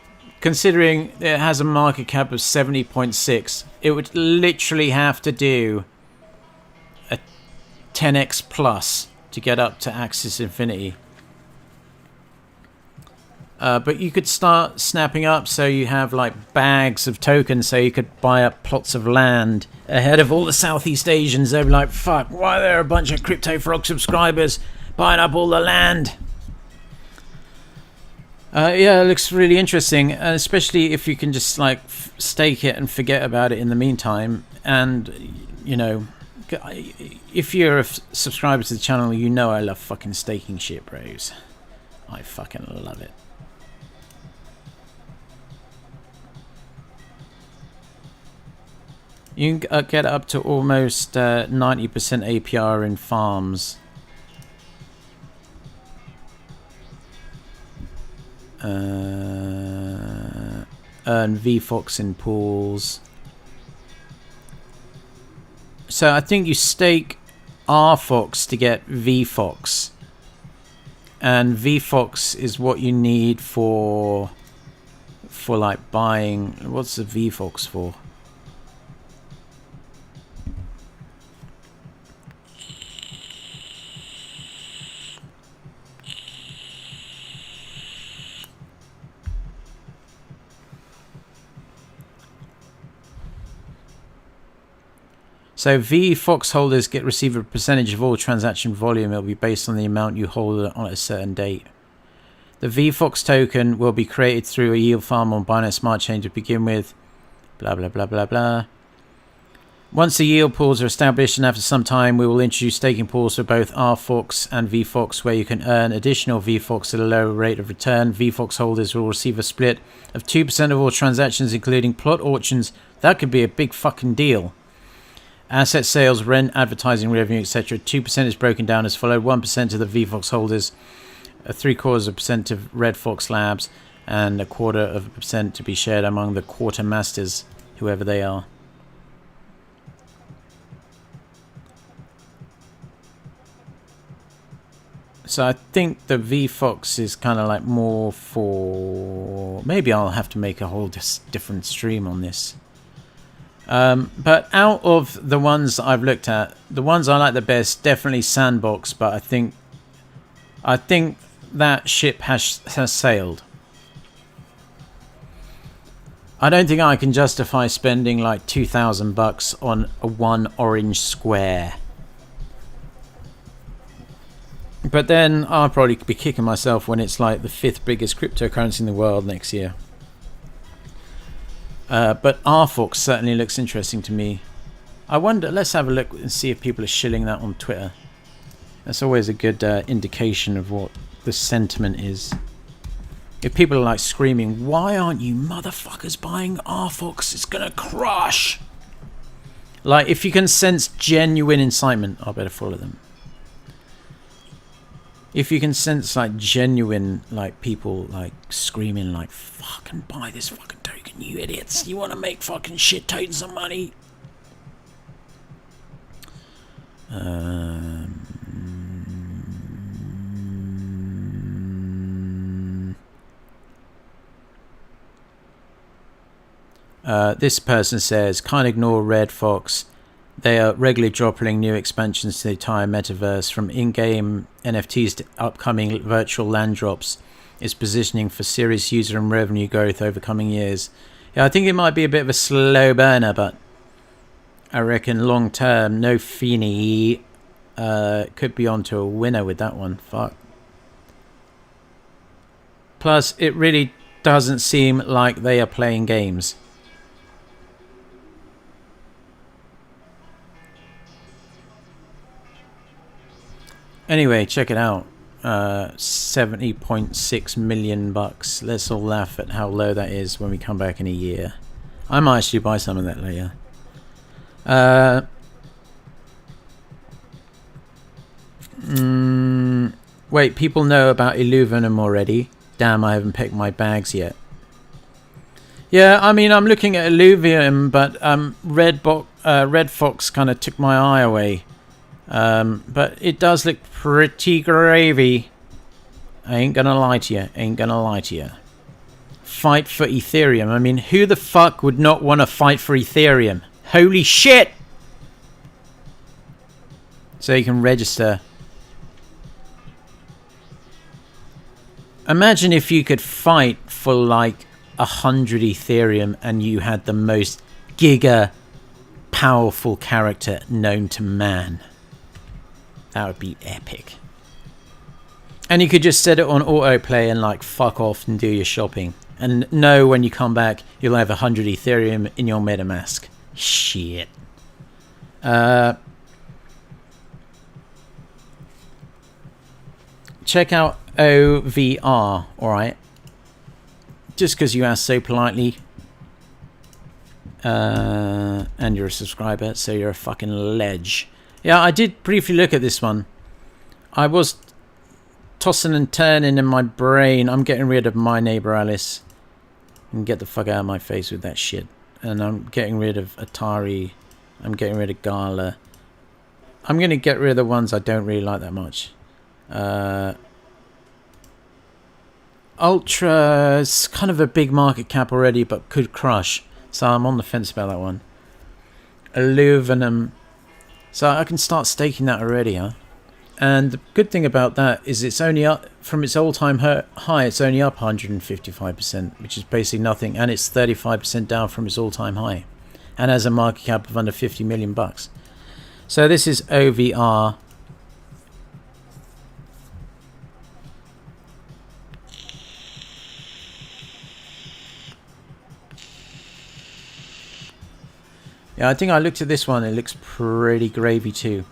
Considering it has a market cap of 70.6, it would literally have to do a 10x plus to get up to Axie Infinity. But you could start snapping up so you have like bags of tokens so you could buy up plots of land ahead of all the Southeast Asians. They'd be like, fuck, why are there a bunch of Crypto Frog subscribers buying up all the land? Yeah, it looks really interesting, especially if you can just like stake it and forget about it in the meantime. And, you know, if you're a subscriber to the channel, you know I love fucking staking shit, bros. I fucking love it. You can get up to almost 90% APR in farms. Earn VFox in pools. So I think you stake RFox to get VFox. And VFox is what you need for like buying. What's the VFox for? So VFox holders receive a percentage of all transaction volume. It will be based on the amount you hold on a certain date. The VFox token will be created through a yield farm on Binance Smart Chain to begin with. Blah, blah, blah, blah, blah. Once the yield pools are established and after some time, we will introduce staking pools for both RFox and VFox where you can earn additional VFox at a lower rate of return. VFox holders will receive a split of 2% of all transactions, including plot auctions. That could be a big fucking deal. Asset sales, rent, advertising revenue, etc. 2% is broken down as followed: 1% to the VFox holders, 0.75% to Red Fox Labs, and 0.25% to be shared among the quartermasters, whoever they are. So I think the VFox is kind of like more for... Maybe I'll have to make a whole different stream on this. But out of the ones that I've looked at, the ones I like the best, definitely Sandbox, but I think that ship has sailed. I don't think I can justify spending like $2,000 on a one orange square. But then I'll probably be kicking myself when it's like the 5th biggest cryptocurrency in the world next year. But RFox certainly looks interesting to me. I wonder, let's have a look and see if people are shilling that on Twitter. That's always a good indication of what the sentiment is. If people are like screaming, why aren't you motherfuckers buying RFox? It's gonna crush! Like, if you can sense genuine incitement, I better follow them. If you can sense like genuine like people like screaming like, fucking buy this fucking token, you idiots, you want to make fucking shit tons of money. This person says, can't ignore Red Fox. They are regularly dropping new expansions to the entire metaverse, from in-game NFTs to upcoming virtual land drops. Is positioning for serious user and revenue growth over coming years. Yeah, I think it might be a bit of a slow burner, but I reckon long term, no Feeney could be onto a winner with that one. Fuck. Plus, it really doesn't seem like they are playing games. Anyway, check it out. 70.6 million bucks. Let's all laugh at how low that is when we come back in a year. I might actually buy some of that later. Wait, people know about Illuvium already. Damn, I haven't picked my bags yet. Yeah, I mean, I'm looking at Illuvium, but Red Fox kind of took my eye away. But it does look pretty gravy. I ain't gonna lie to you. Fight for Ethereum. I mean, who the fuck would not want to fight for Ethereum? Holy shit! So you can register. Imagine if you could fight for like 100 Ethereum and you had the most giga powerful character known to man. That would be epic. And you could just set it on autoplay and like fuck off and do your shopping. And know when you come back, you'll have 100 Ethereum in your MetaMask. Shit. Check out OVR, alright? Just because you asked so politely. And you're a subscriber, so you're a fucking ledge. Yeah, I did briefly look at this one. I was tossing and turning in my brain. I'm getting rid of My Neighbor Alice. And get the fuck out of my face with that shit. And I'm getting rid of Atari. I'm getting rid of Gala. I'm going to get rid of the ones I don't really like that much. Ultra's kind of a big market cap already, but could crush. So I'm on the fence about that one. Illuvium. So I can start staking that already, huh? And the good thing about that is it's only up from its all-time high. It's only up 155%, which is basically nothing, and it's 35% down from its all-time high, and has a market cap of under 50 million bucks. So this is OVR. Yeah, I think I looked at this one. It looks pretty gravy too.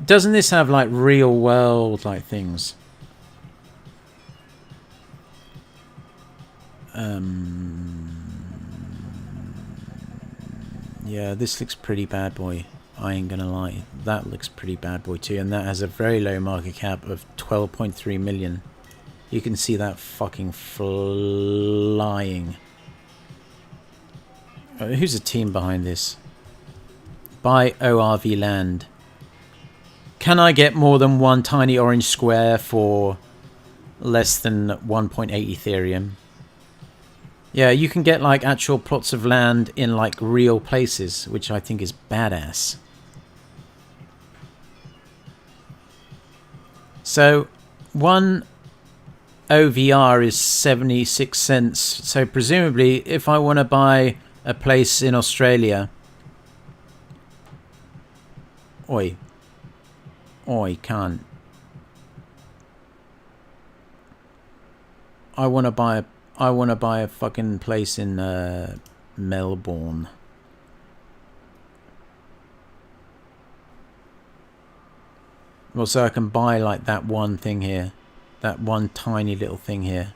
Doesn't this have like real world like things? Yeah, this looks pretty bad boy. I ain't gonna lie. That looks pretty bad boy too, and that has a very low market cap of 12.3 million. You can see that fucking flying. Who's the team behind this? Buy ORV land. Can I get more than one tiny orange square for less than 1.8 Ethereum? Yeah, you can get like actual plots of land in like real places, which I think is badass. So one OVR is 76 cents. So presumably if I want to buy a place in Australia... Oi, can't. I want to buy a fucking place in Melbourne. Well, so I can buy like that one thing here, that one tiny little thing here.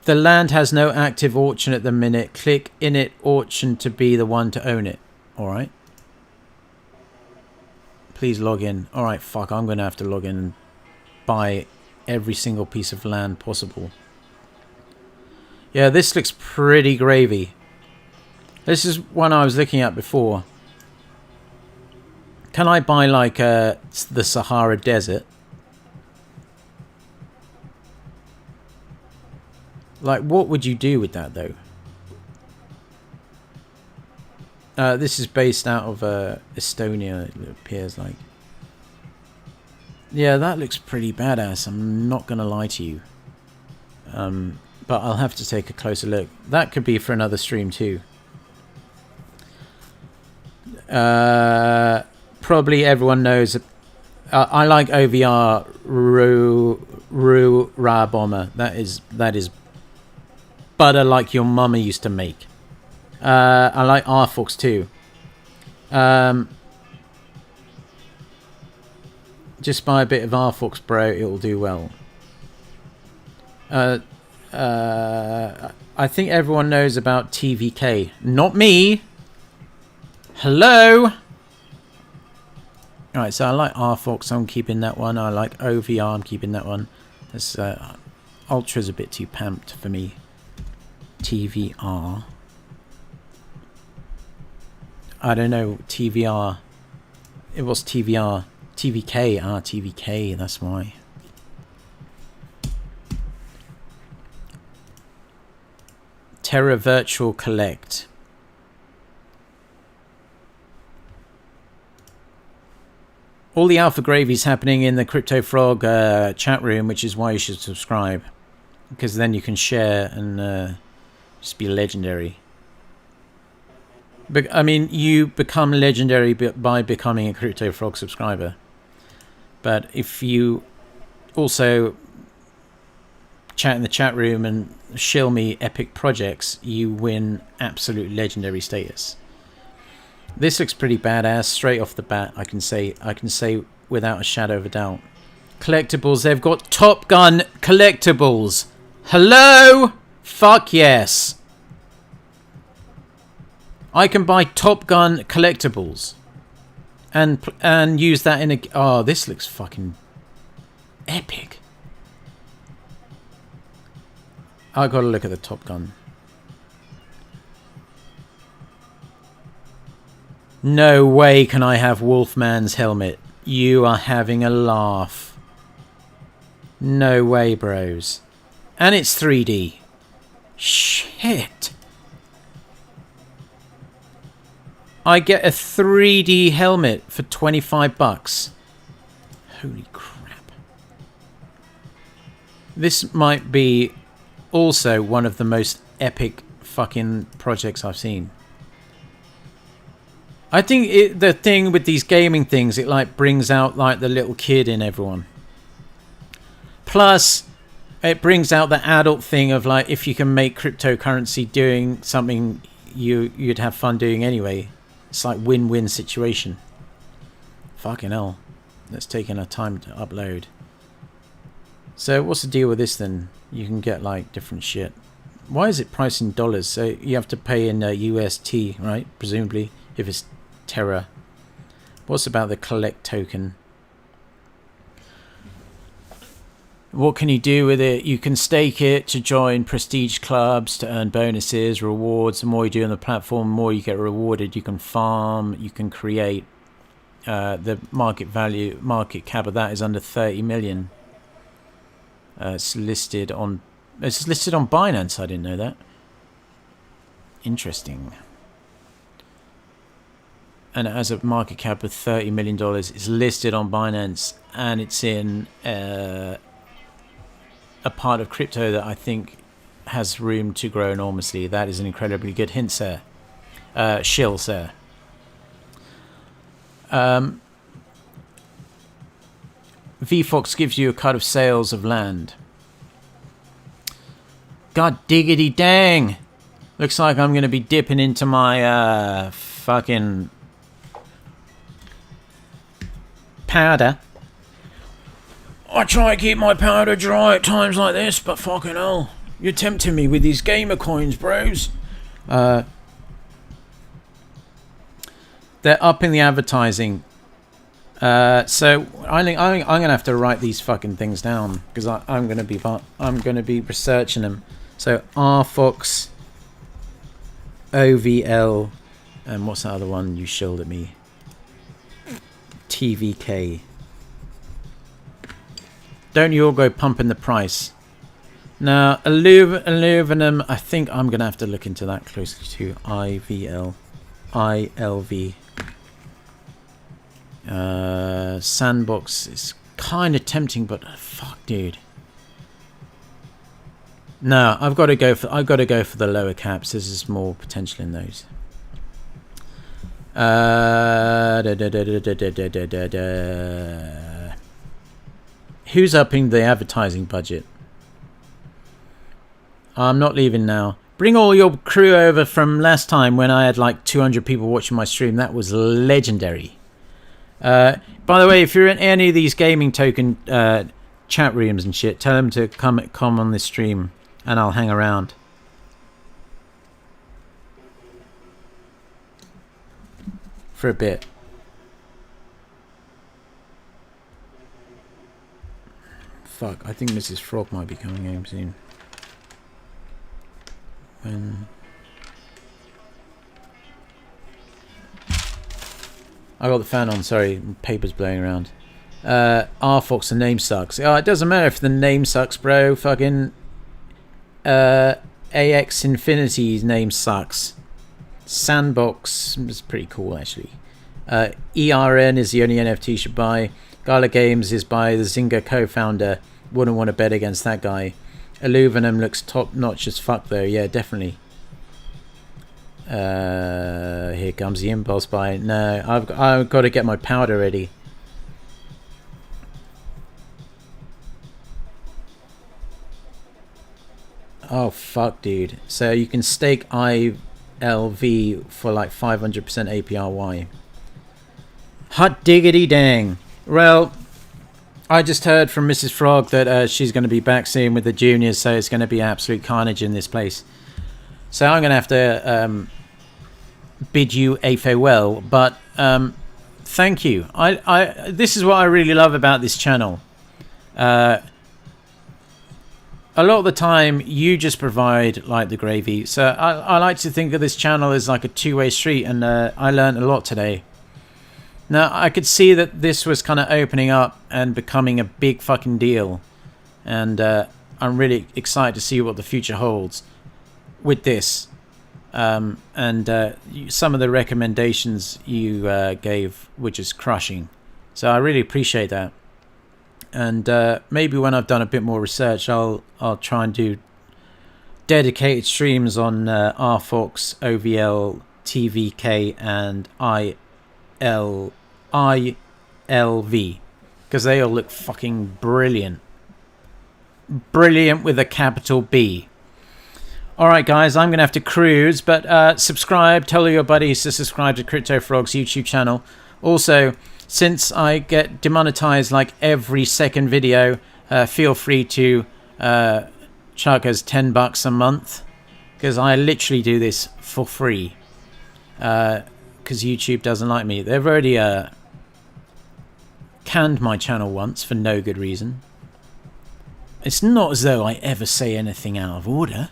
The land has no active auction at the minute. Click Init Auction to be the one to own it. Alright. Please log in. Alright, fuck. I'm going to have to log in and buy every single piece of land possible. Yeah, this looks pretty gravy. This is one I was looking at before. Can I buy like the Sahara Desert? Like, what would you do with that, though? This is based out of Estonia, it appears like. Yeah, that looks pretty badass. I'm not going to lie to you. But I'll have to take a closer look. That could be for another stream too. Probably everyone knows. I like OVR Ra Bomber. That is butter like your mama used to make. I like RFox too. Just buy a bit of RFox, bro. It'll do well. I think everyone knows about TVK. Not me. Hello. Alright, so I like RFox. I'm keeping that one. I like OVR. I'm keeping that one. This Ultra's a bit too pamped for me. TVR. I don't know. TVR. It was TVR. TVK. TVK. That's why. Terra Virtual Collect. All the alpha gravy's happening in the Crypto Frog chat room, which is why you should subscribe. Because then you can share and just be legendary. But, I mean, you become legendary by becoming a Crypto Frog subscriber. But if you also chat in the chat room and shill me epic projects, you win absolute legendary status. This looks pretty badass straight off the bat. I can say without a shadow of a doubt. Collectibles, they've got Top Gun collectibles. Hello? Fuck yes. I can buy Top Gun collectibles and use that in a... Oh, this looks fucking epic. I gotta look at the Top Gun. No way can I have Wolfman's helmet. You are having a laugh. No way, bros. And it's 3D. Shit. I get a 3D helmet for 25 bucks. Holy crap. This might be also one of the most epic fucking projects I've seen. I think the thing with these gaming things, it like brings out like the little kid in everyone. Plus, it brings out the adult thing of like, if you can make cryptocurrency doing something you'd have fun doing anyway. It's like win-win situation. Fucking hell. That's taking a time to upload. So what's the deal with this then? You can get like different shit. Why is it priced in dollars? So you have to pay in UST, right? Presumably, if it's Terra. What's about the collect token? What can you do with it? You can stake it to join prestige clubs to earn bonuses, rewards. The more you do on the platform, the more you get rewarded. You can farm, you can create. The market cap of that is under 30 million. It's listed on Binance. I didn't know that. Interesting. And it has a market cap of $30 million. It's listed on Binance, and it's in a part of crypto that I think has room to grow enormously. That is an incredibly good hint, sir. Shill, sir. VFox gives you a cut of sales of land. God diggity dang. Looks like I'm going to be dipping into my fucking powder. I try to keep my powder dry at times like this, but fucking hell. You're tempting me with these gamer coins, bros. They're up in the advertising. So I think I'm gonna have to write these fucking things down because I'm gonna be researching them. So RFox, OVL, and what's the other one you shilled at me? TVK. Don't you all go pumping the price. Now, Illuvium, I think I'm going to have to look into that closely too. ILV. Sandbox is kind of tempting, but fuck, dude. No, I've got to go for the lower caps. There's more potential in those. Who's upping the advertising budget? I'm not leaving now. Bring all your crew over from last time when I had like 200 people watching my stream. That was legendary. By the way, if you're in any of these gaming token chat rooms and shit, tell them to come on this stream and I'll hang around. For a bit. Fuck, I think Mrs. Frog might be coming home soon. When... I got the fan on, sorry, paper's blowing around. R-Fox, the name sucks. Oh, it doesn't matter if the name sucks, bro. Fucking Axie Infinity's name sucks. Sandbox is pretty cool, actually. ERN is the only NFT you should buy. Gala Games is by the Zynga co-founder. Wouldn't want to bet against that guy. Illuvium looks top-notch as fuck, though. Yeah, definitely. Here comes the impulse buy. No, I've got to get my powder ready. Oh, fuck, dude. So you can stake ILV for like 500% APRY. Hot diggity dang. Well, I just heard from Mrs. Frog that she's going to be back soon with the juniors, so it's going to be absolute carnage in this place. So I'm going to have to bid you a farewell, but thank you. This is what I really love about this channel. A lot of the time, you just provide like the gravy. So I like to think of this channel as like a two-way street, and I learned a lot today. Now, I could see that this was kind of opening up and becoming a big fucking deal. And I'm really excited to see what the future holds with this. And some of the recommendations you gave were just crushing. So I really appreciate that. And maybe when I've done a bit more research, I'll try and do dedicated streams on RFox, OVL, TVK, and ILV, because they all look fucking brilliant. Brilliant with a capital B. Alright guys, I'm going to have to cruise, but subscribe, tell your buddies to subscribe to Crypto Frog's YouTube channel. Also, since I get demonetized like every second video, feel free to chuck us $10 a month, because I literally do this for free. Because YouTube doesn't like me. They've already canned my channel once for no good reason. It's not as though I ever say anything out of order.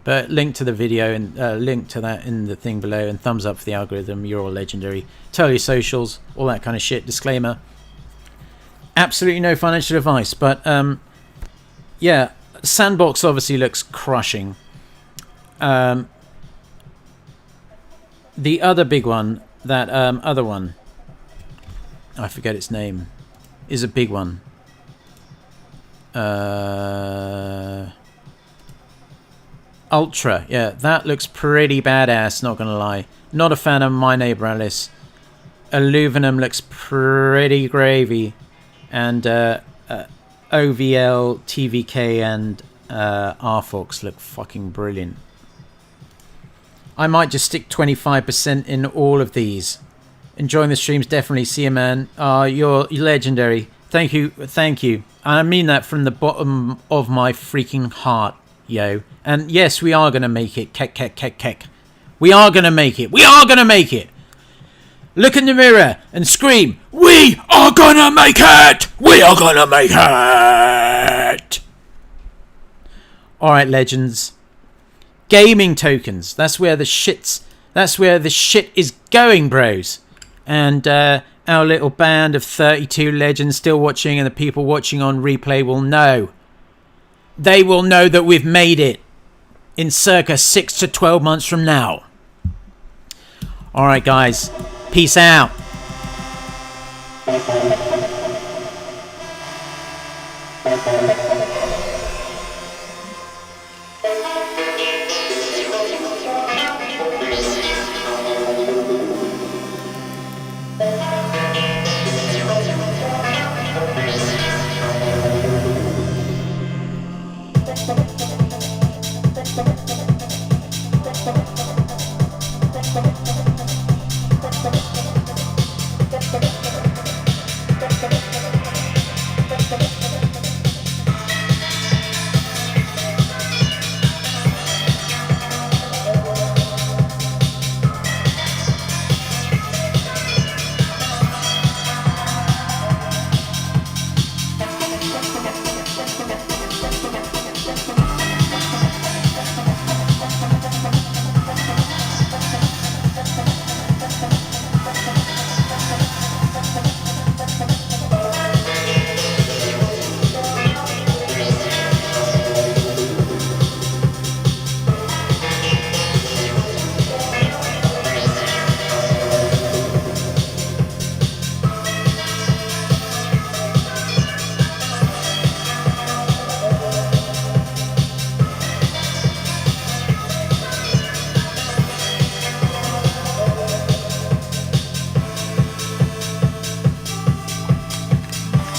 But link to the video and link to that in the thing below, and thumbs up for the algorithm. You're all legendary. Tell your socials, all that kind of shit. Disclaimer. Absolutely no financial advice, but yeah, Sandbox obviously looks crushing. The other big one, that other one, I forget its name, is a big one. Ultra, yeah, that looks pretty badass, not gonna lie. Not a fan of My Neighbor Alice. Illuvium looks pretty gravy. And OVL, TVK, and RFox look fucking brilliant. I might just stick 25% in all of these. Enjoying the streams, definitely. See you, man. You're legendary. Thank you, thank you. I mean that from the bottom of my freaking heart, yo. And yes, we are gonna make it. Kek, kek, kek, kek. We are gonna make it. We are gonna make it. Look in the mirror and scream, "We are gonna make it! We are gonna make it!" Alright, legends. Gaming tokens. That's where the shit is going, bros. And our little band of 32 legends still watching, and the people watching on replay will know. They will know that we've made it in circa 6 to 12 months from now. Alright, guys. Peace out.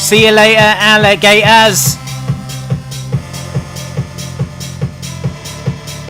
See you later, alligators.